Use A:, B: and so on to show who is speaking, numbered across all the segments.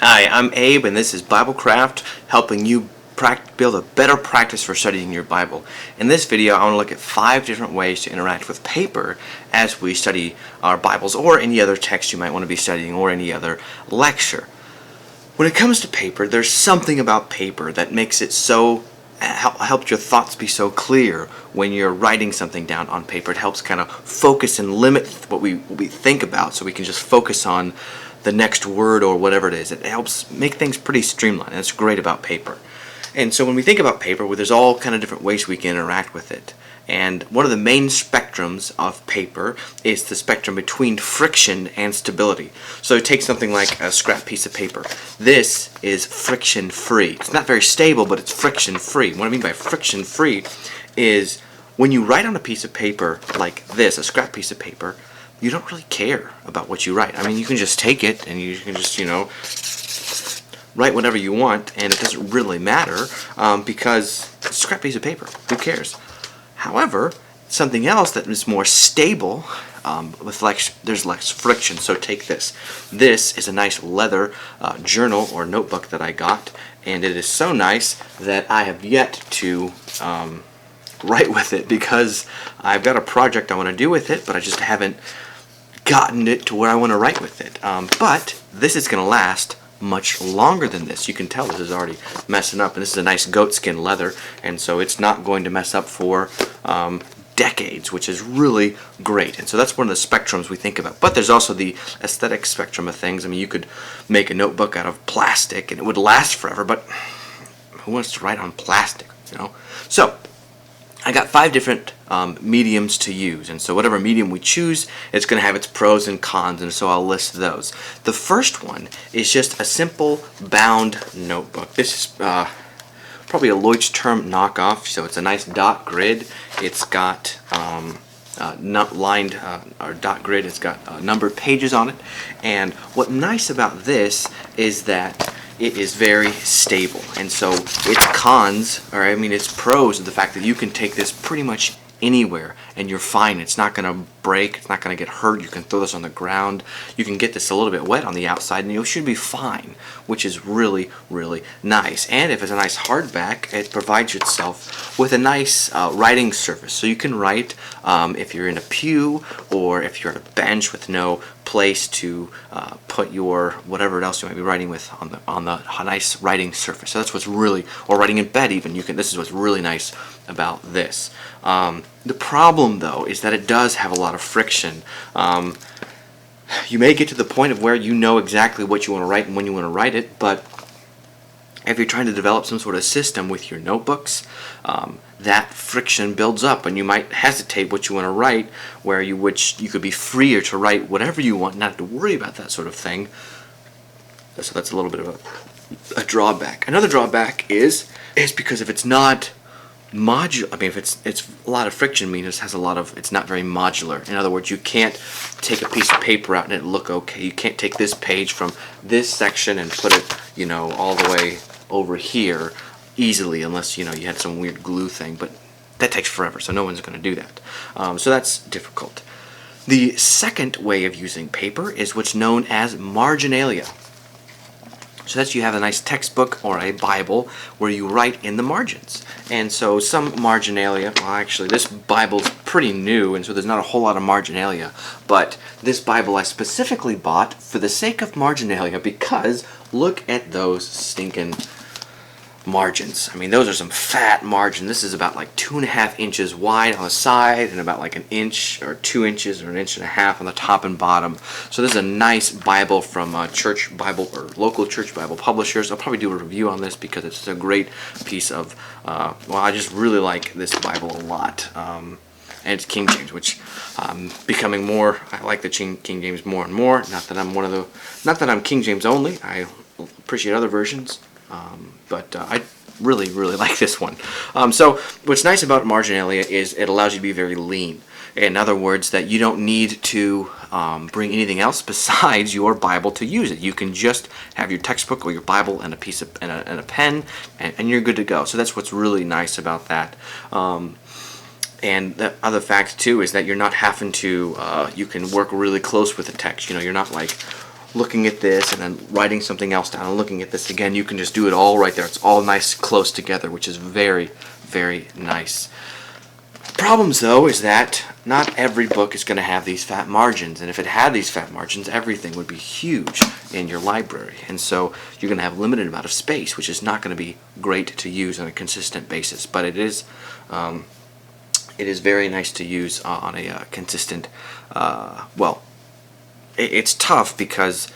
A: Hi, I'm Abe, and this is BibleCraft, helping you build a better practice for studying your Bible. In this video, I want to look at 5 different ways to interact with paper as we study our Bibles, or any other text you might want to be studying, or any other lecture. When it comes to paper, there's something about paper that makes it so helps your thoughts be so clear when you're writing something down on paper. It helps kind of focus and limit what we think about, so we can just focus on the next word or whatever it is. It helps make things pretty streamlined. That's great about paper. And so when we think about paper, there's all kind of different ways we can interact with it. And one of the main spectrums of paper is the spectrum between friction and stability. So take something like a scrap piece of paper. This is friction-free. It's not very stable, but it's friction-free. What I mean by friction-free is when you write on a piece of paper like this, a scrap piece of paper, you don't really care about what you write. I mean, you can just take it and you can just, write whatever you want, and it doesn't really matter because it's a scrap piece of paper. Who cares? However, something else that is more stable, there's less friction. So take this. This is a nice leather journal or notebook that I got, and it is so nice that I have yet to write with it, because I've got a project I want to do with it, but I just haven't gotten it to where I want to write with it. But this is going to last much longer than this. You can tell this is already messing up, and this is a nice goatskin leather, and so it's not going to mess up for decades, which is really great. And so that's one of the spectrums we think about. But there's also the aesthetic spectrum of things. I mean, you could make a notebook out of plastic and it would last forever, but who wants to write on plastic, So I got 5 different mediums to use, and so whatever medium we choose, it's going to have its pros and cons, and so I'll list those. The first one is just a simple bound notebook. This is probably a Leuchtturm knockoff, so it's a nice dot grid. It's got lined or dot grid. It's got numbered pages on it, and what's nice about this is that it is very stable. And so its cons, its pros, are the fact that you can take this pretty much anywhere and you're fine. It's not going to break, it's not going to get hurt. You can throw this on the ground. You can get this a little bit wet on the outside and you should be fine, which is really, really nice. And if it's a nice hardback, it provides itself with a nice writing surface. So you can write if you're in a pew, or if you're at a bench with no place to put your whatever else you might be writing with on the nice writing surface. So that's what's really, or writing in bed even, this is what's really nice about this. The problem though is that it does have a lot of friction. You may get to the point of where you know exactly what you want to write and when you want to write it, but if you're trying to develop some sort of system with your notebooks, that friction builds up and you might hesitate what you want to write, which you could be freer to write whatever you want, not have to worry about that sort of thing. So that's a little bit of a drawback. Another drawback is because if it's not modular, if it's a lot of friction, means it's not very modular. In other words, you can't take a piece of paper out and it look okay. You can't take this page from this section and put it, all the way over here easily, unless you had some weird glue thing, but that takes forever, so no one's going to do that. So that's difficult. The second way of using paper is what's known as marginalia. So that's, you have a nice textbook or a Bible where you write in the margins. And so some marginalia, well actually this Bible's pretty new, and so there's not a whole lot of marginalia, but this Bible I specifically bought for the sake of marginalia, because look at those stinking margins. Those are some fat margins. This is about like 2.5 inches wide on the side and about like 1 inch or 2 inches or 1.5 inches on the top and bottom. So this is a nice Bible from church Bible or local church Bible publishers. I'll probably do a review on this because it's a great piece of, I just really like this Bible a lot. And it's King James, which becoming more, I like the King James more and more. Not that I'm King James only. I appreciate other versions. But I really, really like this one. So what's nice about marginalia is it allows you to be very lean. In other words, that you don't need to bring anything else besides your Bible to use it. You can just have your textbook or your Bible and a piece of and a pen, and you're good to go. So that's what's really nice about that. And the other fact too is that you're not having to. You can work really close with the text. You're not like looking at this and then writing something else down and looking at this again. You can just do it all right there. It's all nice close together, which is very, very nice. Problems though is that not every book is going to have these fat margins, and if it had these fat margins, everything would be huge in your library, and so you're going to have a limited amount of space, which is not going to be great to use on a consistent basis. But it is very nice to use on a consistent. Well, it's tough because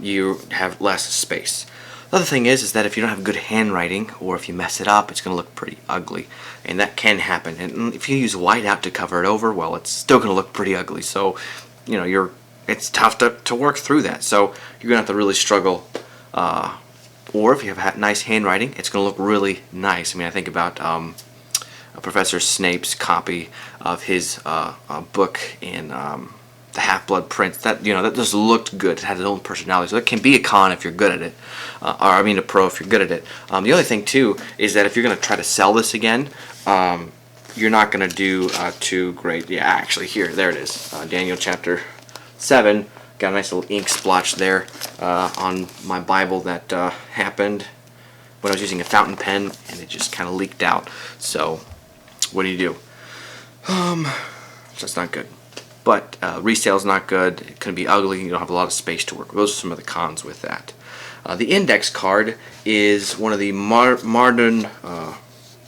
A: you have less space. The other thing is that if you don't have good handwriting, or if you mess it up, it's going to look pretty ugly, and that can happen. And if you use whiteout to cover it over, well, it's still going to look pretty ugly. So, you know, it's tough to work through that. So you're going to have to really struggle. Or if you have nice handwriting, it's going to look really nice. I mean, I think about Professor Snape's copy of his book in the Half-Blood Prince. That just looked good. It had its own personality. So it can be a con if you're good at it, or I mean a pro if you're good at it. The other thing too is that if you're going to try to sell this again, you're not going to do too great. Yeah, actually, there it is. Daniel chapter 7. Got a nice little ink splotch there on my Bible that happened when I was using a fountain pen, and it just kind of leaked out. So what do? So it's not good. But resale's not good. It can be ugly. You don't have a lot of space to work with. Those are some of the cons with that. The index card is one of the modern.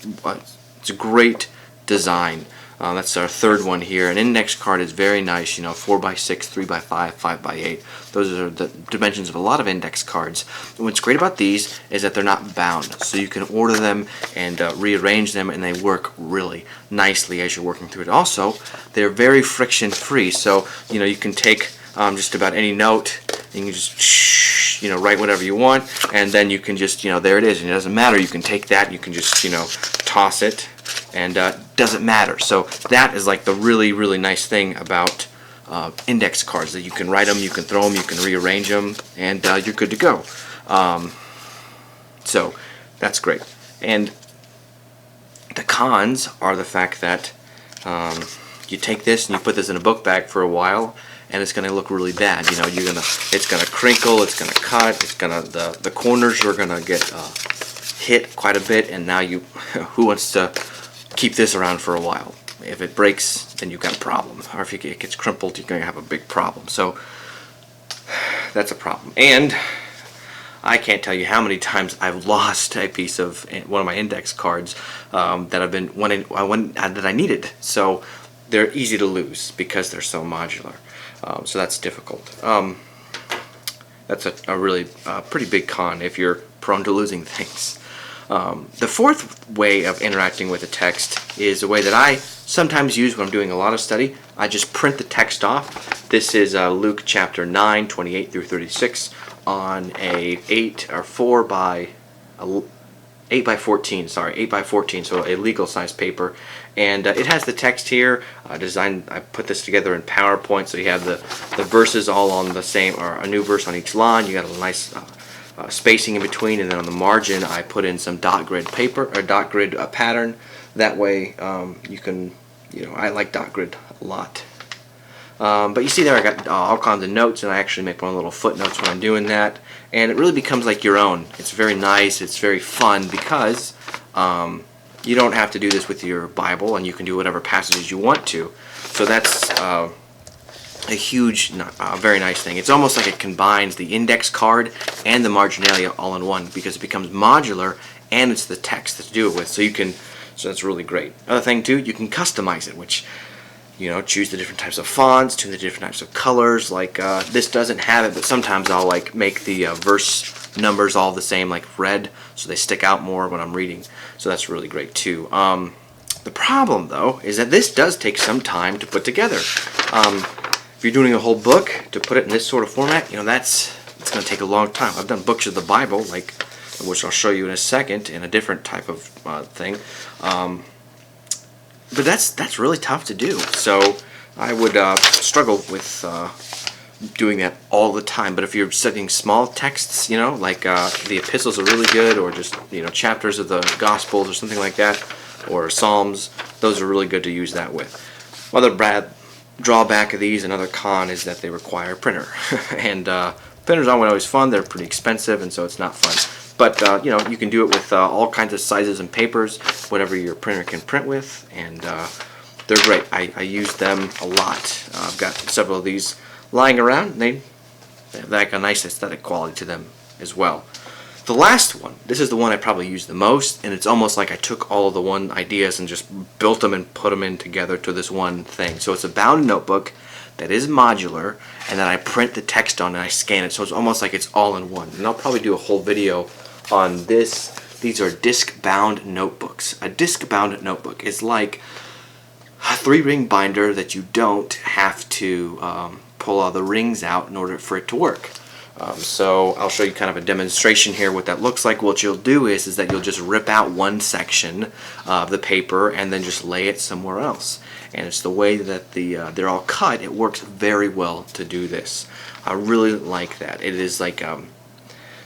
A: It's a great design. That's our third one here. An index card is very nice. 4x6, 3x5, 5x8. Those are the dimensions of a lot of index cards. And what's great about these is that they're not bound, so you can order them and rearrange them, and they work really nicely as you're working through it. Also, they're very friction-free, so you can take just about any note, and you can just write whatever you want, and then you can just there it is, and it doesn't matter. You can take that, you can just toss it, and doesn't matter. So that is like the really, really nice thing about index cards, that you can write them, you can throw them, you can rearrange them, and you're good to go. So that's great. And the cons are the fact that you take this and you put this in a book bag for a while, and it's going to look really bad. It's going to crinkle, it's going to cut, the corners are going to get hit quite a bit, and now who wants to keep this around for a while? If it breaks, then you've got a problem. Or if it gets crumpled, you're going to have a big problem. So that's a problem. And I can't tell you how many times I've lost a piece of one of my index cards that I needed. So they're easy to lose because they're so modular. So that's difficult. That's a really pretty big con if you're prone to losing things. The fourth way of interacting with a text is a way that I sometimes use when I'm doing a lot of study. I just print the text off. This is Luke chapter 9, 28 through 36 on a 8 by 14, so a legal size paper. And it has the text here designed. I put this together in PowerPoint, so you have the verses all on the same, or a new verse on each line. You got a nice spacing in between, and then on the margin I put in some dot grid paper, or dot grid pattern. That way you can, I like dot grid a lot. But you see there I got all kinds of notes, and I actually make my own little footnotes when I'm doing that, and it really becomes like your own. It's very nice, it's very fun, because you don't have to do this with your Bible, and you can do whatever passages you want to. So that's a huge, very nice thing. It's almost like it combines the index card and the marginalia all in one, because it becomes modular and it's the text to do it with. So that's really great. Other thing too, you can customize it, which choose the different types of fonts, choose the different types of colors. Like this doesn't have it, but sometimes I'll make the verse numbers all the same, like red, so they stick out more when I'm reading. So that's really great too. The problem though is that this does take some time to put together. If you're doing a whole book, to put it in this sort of format, it's going to take a long time. I've done books of the Bible, which I'll show you in a second, in a different type of thing. But that's really tough to do. So I would struggle with doing that all the time. But if you're studying small texts, like the epistles are really good, or just chapters of the Gospels or something like that, or Psalms, those are really good to use that with. Other drawback of these, another con, is that they require a printer, and Printers aren't always fun. They're pretty expensive, and so it's not fun. But you know, you can do it with all kinds of sizes and papers, whatever your printer can print with, and they're great. I use them a lot. I've got several of these lying around, and they have like a nice aesthetic quality to them as well. The last one, this is the one I probably use the most, and it's almost like I took all of the one ideas and just built them and put them in together to this one thing. So it's a bound notebook that is modular, and then I print the text on and I scan it, so it's almost like it's all in one. And I'll probably do a whole video on this. These are disc-bound notebooks. A disc-bound notebook is like a 3-ring binder that you don't have to pull all the rings out in order for it to work. So I'll show you kind of a demonstration here what that looks like. What you'll do is that you'll just rip out one section of the paper and then just lay it somewhere else. And it's the way that they're all cut. It works very well to do this. I really like that. It is like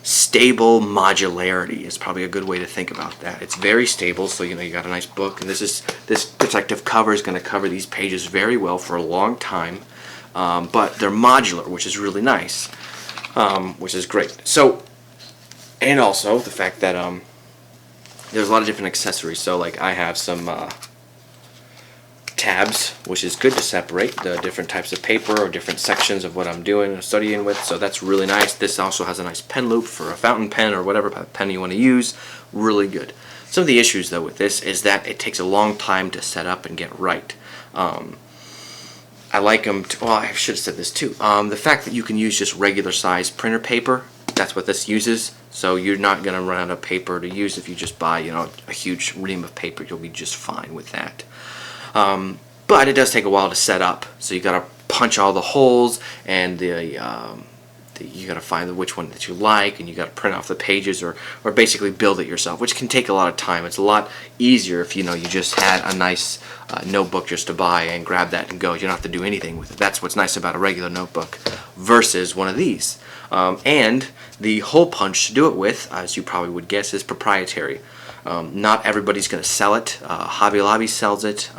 A: stable modularity is probably a good way to think about that. It's very stable, so you know you got a nice book, and this protective cover is going to cover these pages very well for a long time. But they're modular, which is really nice. Which is great. So, and also the fact that there's a lot of different accessories. So like I have some tabs, which is good to separate the different types of paper or different sections of what I'm doing and studying with. So that's really nice. This also has a nice pen loop for a fountain pen or whatever pen you want to use. Really good. Some of the issues though with this is that it takes a long time to set up and get right. I like them to, well, I should have said this too. The fact that you can use just regular size printer paper, that's what this uses. So you're not going to run out of paper to use if you just buy, you know, a huge ream of paper. You'll be just fine with that. But it does take a while to set up. So you got to punch all the holes, and you got to find which one that you like, and you got to print off the pages or basically build it yourself, which can take a lot of time. It's a lot easier if you just had a nice notebook just to buy and grab that and go. You don't have to do anything with it. That's what's nice about a regular notebook versus one of these. And the hole punch to do it with, as you probably would guess, is proprietary. Not everybody's going to sell it. Hobby Lobby sells it.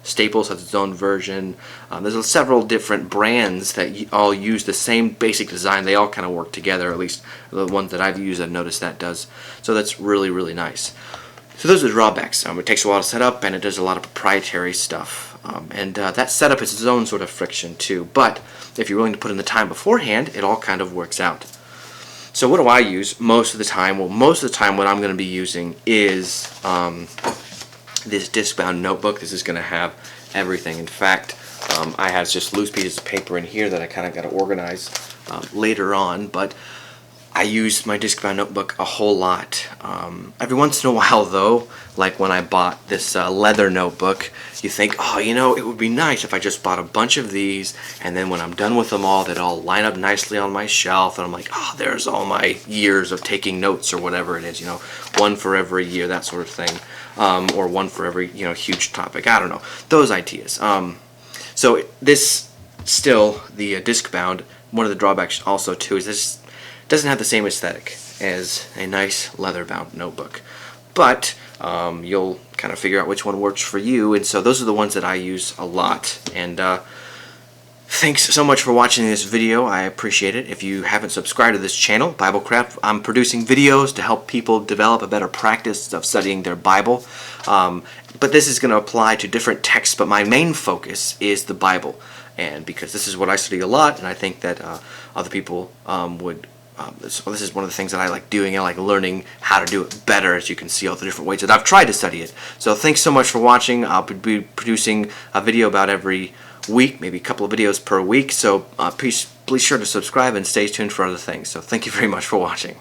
A: Staples has its own version. There's several different brands that all use the same basic design. They all kind of work together, at least the ones that I've used I've noticed that does. So that's really, really nice. So those are the drawbacks. It takes a while to set up, and it does a lot of proprietary stuff. And that setup is its own sort of friction too. But if you're willing to put in the time beforehand, it all kind of works out. So what do I use most of the time? Well, most of the time what I'm going to be using is this disc-bound notebook. This is going to have everything. In fact, I have just loose pieces of paper in here that I kind of got to organize later on, but I use my disc-bound notebook a whole lot. Every once in a while though, like when I bought this leather notebook, you think, oh, you know, it would be nice if I just bought a bunch of these, and then when I'm done with them all, they'd all line up nicely on my shelf, and I'm like, oh, there's all my years of taking notes or whatever it is, you know, one for every year, that sort of thing. Or one for every, you know, huge topic. I don't know. Those ideas. So this, still, the disc-bound, one of the drawbacks also too is this doesn't have the same aesthetic as a nice leather-bound notebook. But you'll kind of figure out which one works for you, and so those are the ones that I use a lot. And thanks so much for watching this video. I appreciate it. If you haven't subscribed to this channel, Biblecraft, I'm producing videos to help people develop a better practice of studying their Bible. But this is going to apply to different texts, but my main focus is the Bible. And because this is what I study a lot, and I think that other people would. So this is one of the things that I like doing. I like learning how to do it better, as you can see all the different ways that I've tried to study it. So thanks so much for watching. I'll be producing a video about every week, maybe a couple of videos per week. So please sure to subscribe and stay tuned for other things. So thank you very much for watching.